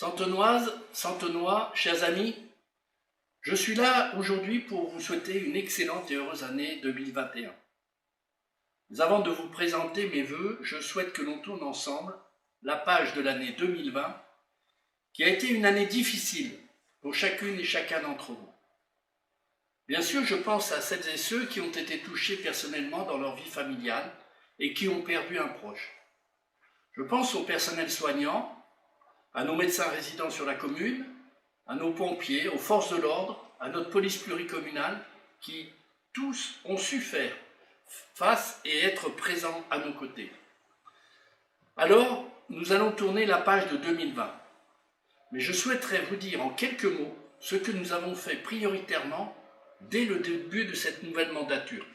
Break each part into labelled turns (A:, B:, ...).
A: Santenoises, Santenois, chers amis, je suis là aujourd'hui pour vous souhaiter une excellente et heureuse année 2021. Mais avant de vous présenter mes vœux, je souhaite que l'on tourne ensemble la page de l'année 2020, qui a été une année difficile pour chacune et chacun d'entre vous. Bien sûr, je pense à celles et ceux qui ont été touchés personnellement dans leur vie familiale et qui ont perdu un proche. Je pense au personnel soignant, à nos médecins résidents sur la commune, à nos pompiers, aux forces de l'ordre, à notre police pluricommunale, qui tous ont su faire face et être présents à nos côtés. Alors, nous allons tourner la page de 2020. Mais je souhaiterais vous dire en quelques mots ce que nous avons fait prioritairement dès le début de cette nouvelle mandature.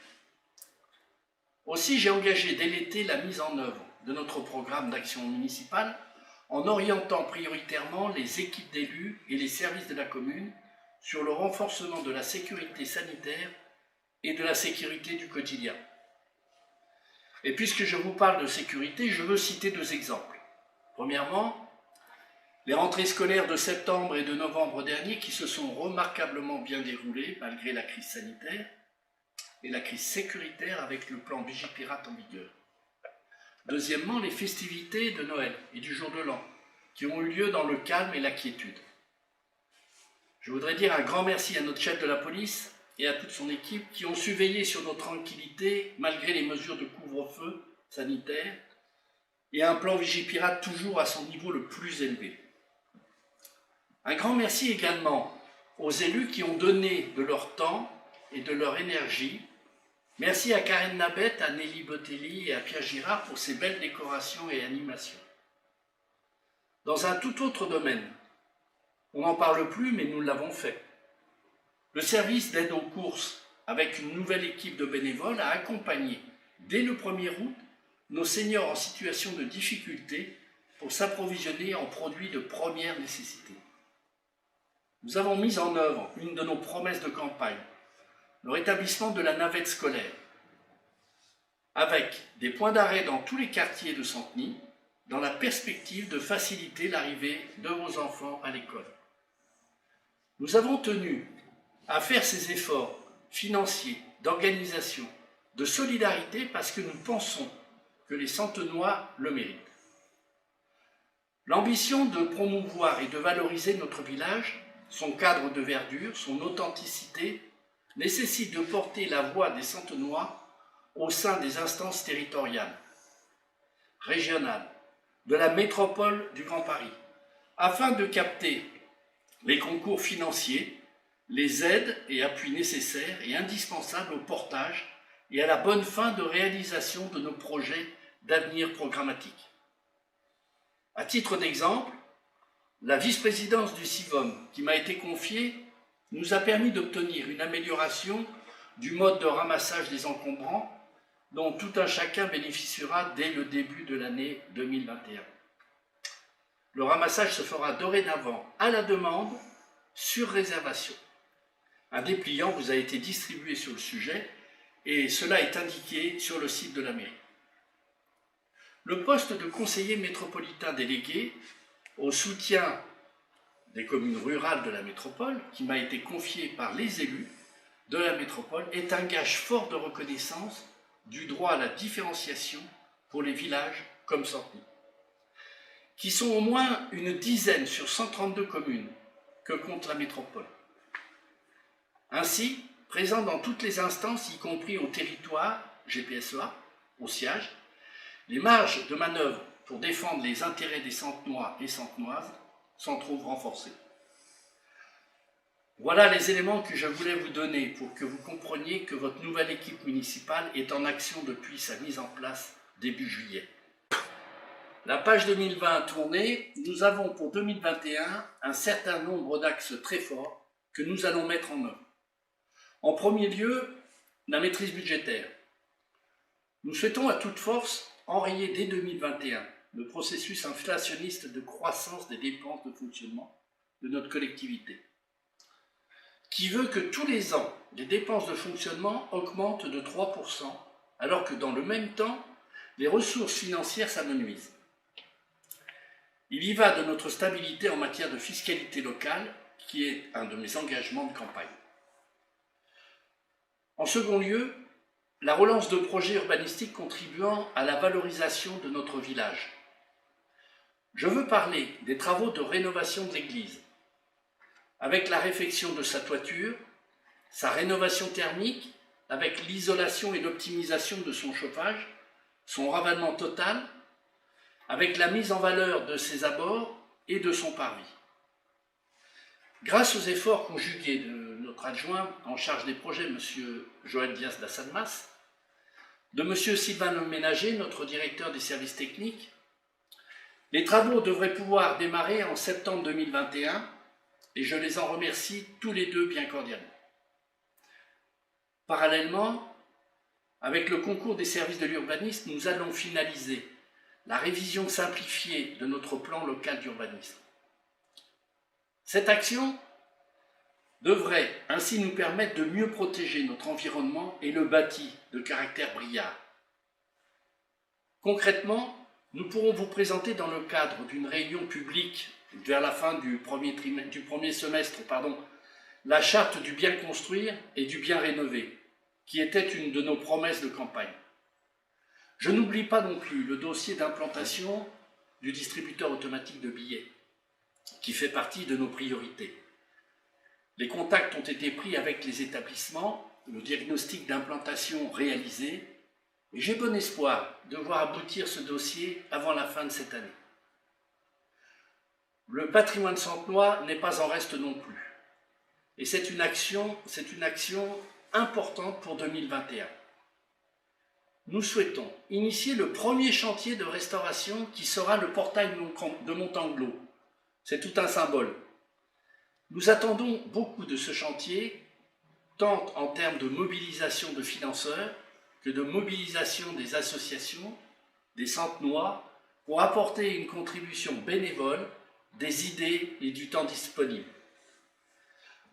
A: Aussi, j'ai engagé dès l'été la mise en œuvre de notre programme d'action municipale en orientant prioritairement les équipes d'élus et les services de la commune sur le renforcement de la sécurité sanitaire et de la sécurité du quotidien. Et puisque je vous parle de sécurité, je veux citer deux exemples. Premièrement, les rentrées scolaires de septembre et de novembre dernier qui se sont remarquablement bien déroulées malgré la crise sanitaire et la crise sécuritaire avec le plan Vigipirate en vigueur. Deuxièmement, les festivités de Noël et du jour de l'an, qui ont eu lieu dans le calme et la quiétude. Je voudrais dire un grand merci à notre chef de la police et à toute son équipe qui ont su veiller sur notre tranquillité malgré les mesures de couvre-feu sanitaire et un plan Vigipirate toujours à son niveau le plus élevé. Un grand merci également aux élus qui ont donné de leur temps et de leur énergie. Merci à Karen Nabet, à Nelly Botelli et à Pierre Girard pour ces belles décorations et animations. Dans un tout autre domaine, on n'en parle plus, mais nous l'avons fait. Le service d'aide aux courses, avec une nouvelle équipe de bénévoles, a accompagné, dès le 1er août, nos seniors en situation de difficulté pour s'approvisionner en produits de première nécessité. Nous avons mis en œuvre une de nos promesses de campagne, le rétablissement de la navette scolaire, avec des points d'arrêt dans tous les quartiers de Santeny, dans la perspective de faciliter l'arrivée de vos enfants à l'école. Nous avons tenu à faire ces efforts financiers, d'organisation, de solidarité parce que nous pensons que les Santenois le méritent. L'ambition de promouvoir et de valoriser notre village, son cadre de verdure, son authenticité, nécessite de porter la voix des Santenois au sein des instances territoriales, régionales, de la métropole du Grand Paris, afin de capter les concours financiers, les aides et appuis nécessaires et indispensables au portage et à la bonne fin de réalisation de nos projets d'avenir programmatique. À titre d'exemple, la vice-présidence du CIVOM qui m'a été confiée nous a permis d'obtenir une amélioration du mode de ramassage des encombrants dont tout un chacun bénéficiera dès le début de l'année 2021. Le ramassage se fera dorénavant à la demande, sur réservation. Un dépliant vous a été distribué sur le sujet et cela est indiqué sur le site de la mairie. Le poste de conseiller métropolitain délégué au soutien des communes rurales de la métropole, qui m'a été confié par les élus de la métropole, est un gage fort de reconnaissance du droit à la différenciation pour les villages comme Santeny, qui sont au moins une dizaine sur 132 communes que compte la métropole. Ainsi, présent dans toutes les instances, y compris au territoire, GPSEA, au siège, les marges de manœuvre pour défendre les intérêts des Santenois et Santenoises s'en trouvent renforcées. Voilà les éléments que je voulais vous donner pour que vous compreniez que votre nouvelle équipe municipale est en action depuis sa mise en place début juillet. La page 2020 tournée, nous avons pour 2021 un certain nombre d'axes très forts que nous allons mettre en œuvre. En premier lieu, la maîtrise budgétaire. Nous souhaitons à toute force enrayer dès 2021 le processus inflationniste de croissance des dépenses de fonctionnement de notre collectivité, qui veut que tous les ans, les dépenses de fonctionnement augmentent de 3%, alors que dans le même temps, les ressources financières s'amenuisent. Il y va de notre stabilité en matière de fiscalité locale, qui est un de mes engagements de campagne. En second lieu, la relance de projets urbanistiques contribuant à la valorisation de notre village. Je veux parler des travaux de rénovation de l'église, avec la réfection de sa toiture, sa rénovation thermique, avec l'isolation et l'optimisation de son chauffage, son ravalement total, avec la mise en valeur de ses abords et de son parvis. Grâce aux efforts conjugués de notre adjoint en charge des projets, M. Joël Diaz d'Assanmas, de M. Sylvain Leménager, notre directeur des services techniques, les travaux devraient pouvoir démarrer en septembre 2021 et je les en remercie tous les deux bien cordialement. Parallèlement, avec le concours des services de l'urbanisme, nous allons finaliser la révision simplifiée de notre plan local d'urbanisme. Cette action devrait ainsi nous permettre de mieux protéger notre environnement et le bâti de caractère briard. Concrètement, nous pourrons vous présenter dans le cadre d'une réunion publique vers la fin du premier semestre, la charte du bien construire et du bien rénover, qui était une de nos promesses de campagne. Je n'oublie pas non plus le dossier d'implantation du distributeur automatique de billets, qui fait partie de nos priorités. Les contacts ont été pris avec les établissements, le diagnostic d'implantation réalisé, et j'ai bon espoir de voir aboutir ce dossier avant la fin de cette année. Le patrimoine santenois n'est pas en reste non plus, et c'est une action importante pour 2021. Nous souhaitons initier le premier chantier de restauration qui sera le portail de Montanglo. C'est tout un symbole. Nous attendons beaucoup de ce chantier, tant en termes de mobilisation de financeurs que de mobilisation des associations, des Santenois, pour apporter une contribution bénévole, des idées et du temps disponible.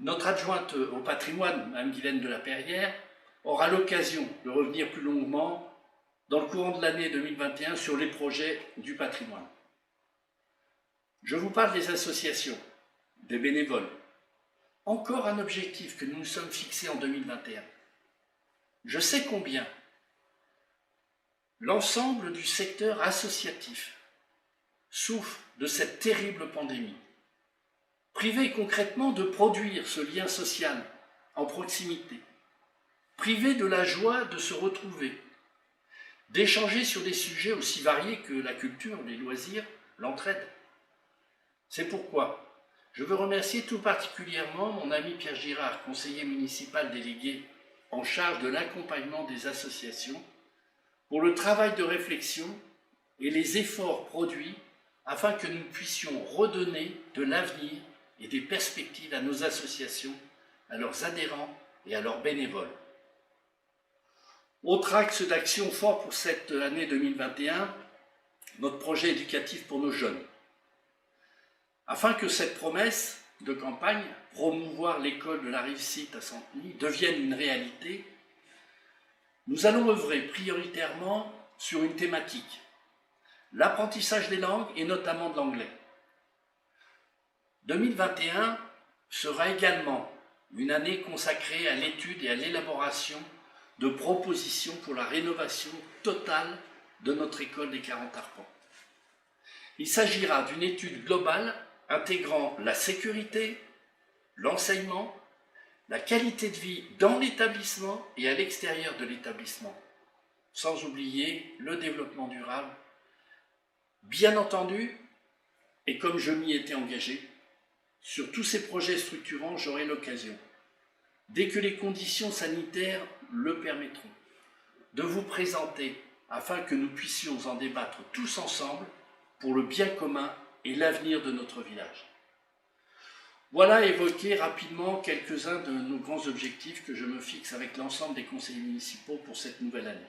A: Notre adjointe au patrimoine, Mme Guylaine de la Perrière, aura l'occasion de revenir plus longuement dans le courant de l'année 2021 sur les projets du patrimoine. Je vous parle des associations, des bénévoles. Encore un objectif que nous nous sommes fixés en 2021. Je sais combien l'ensemble du secteur associatif souffre de cette terrible pandémie. Privé concrètement de produire ce lien social en proximité, privé de la joie de se retrouver, d'échanger sur des sujets aussi variés que la culture, les loisirs, l'entraide. C'est pourquoi je veux remercier tout particulièrement mon ami Pierre Girard, conseiller municipal délégué en charge de l'accompagnement des associations, pour le travail de réflexion et les efforts produits afin que nous puissions redonner de l'avenir et des perspectives à nos associations, à leurs adhérents et à leurs bénévoles. Autre axe d'action fort pour cette année 2021, notre projet éducatif pour nos jeunes. Afin que cette promesse de campagne, promouvoir l'école de la réussite à Santeny, devienne une réalité, nous allons œuvrer prioritairement sur une thématique, l'apprentissage des langues et notamment de l'anglais. 2021 sera également une année consacrée à l'étude et à l'élaboration de propositions pour la rénovation totale de notre école des 40 arpents. Il s'agira d'une étude globale intégrant la sécurité, l'enseignement, la qualité de vie dans l'établissement et à l'extérieur de l'établissement, sans oublier le développement durable. Bien entendu, et comme je m'y étais engagé, sur tous ces projets structurants, j'aurai l'occasion, dès que les conditions sanitaires le permettront, de vous présenter afin que nous puissions en débattre tous ensemble pour le bien commun et l'avenir de notre village. Voilà évoquer rapidement quelques-uns de nos grands objectifs que je me fixe avec l'ensemble des conseillers municipaux pour cette nouvelle année.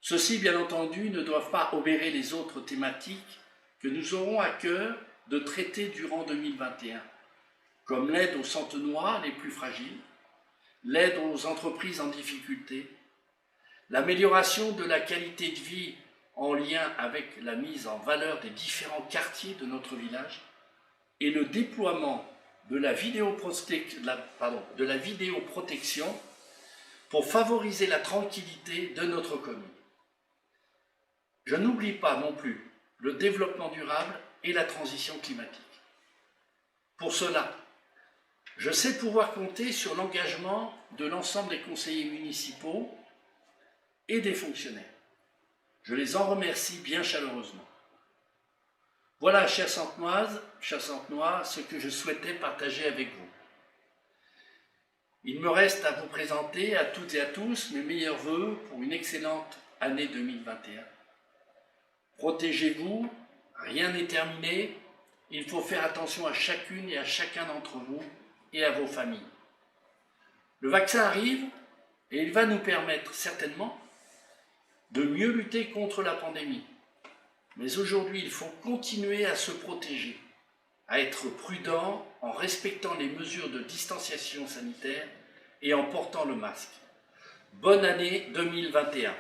A: Ceux-ci, bien entendu, ne doivent pas obérer les autres thématiques que nous aurons à cœur de traiter durant 2021, comme l'aide aux Santenois les plus fragiles, l'aide aux entreprises en difficulté, l'amélioration de la qualité de vie en lien avec la mise en valeur des différents quartiers de notre village et le déploiement de la vidéoprotection pour favoriser la tranquillité de notre commune. Je n'oublie pas non plus le développement durable et la transition climatique. Pour cela, je sais pouvoir compter sur l'engagement de l'ensemble des conseillers municipaux et des fonctionnaires. Je les en remercie bien chaleureusement. Voilà, chers Centenoises, chers Centenois, ce que je souhaitais partager avec vous. Il me reste à vous présenter à toutes et à tous mes meilleurs vœux pour une excellente année 2021. Protégez-vous, rien n'est terminé, il faut faire attention à chacune et à chacun d'entre vous et à vos familles. Le vaccin arrive et il va nous permettre certainement de mieux lutter contre la pandémie. Mais aujourd'hui, il faut continuer à se protéger, à être prudent en respectant les mesures de distanciation sanitaire et en portant le masque. Bonne année 2021.